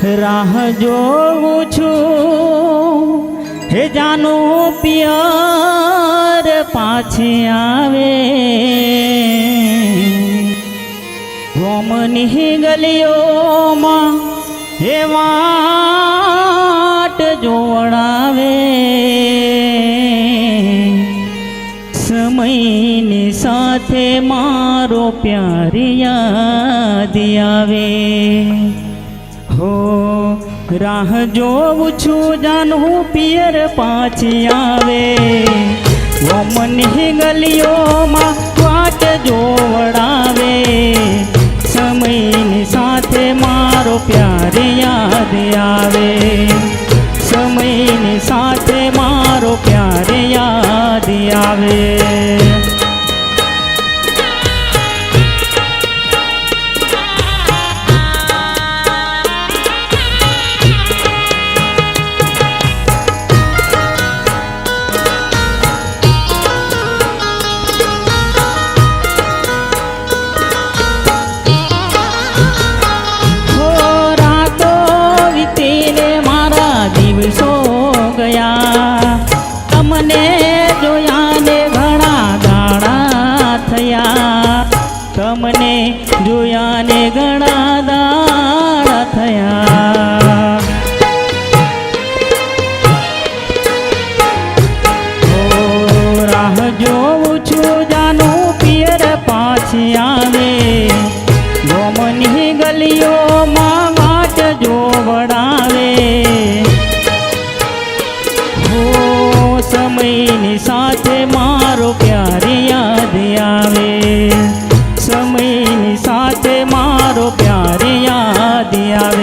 રાહ જોઉં છું હે જાનો પિયર પાછી આવે ગોમની ગલીઓમાં હે વાટ જોડાવે સમયની સાથે મારો પ્યાર યાદ આવે હો રાહ જોઉં છું જાનું પિયર પાછી આવે ગોમની ગલીઓમાં વાટ જોવડાવે સમયની સાથે મારો પ્યાર યાદ આવે સમયની સાથે મારો પ્યાર યાદ આવે તમને જોયા ને ઘણા દાડા થયા તમને જોયા ને ઘણા દાડા થયા રાહ જોઉં છું જાનું પિયર પાછી આવે ગોમની ગલીઓમાં વાટ જોવડાવે સમયની સાથે મારો પ્યાર યાદ આવે સમયની સાથે મારો પ્યાર યાદ આવે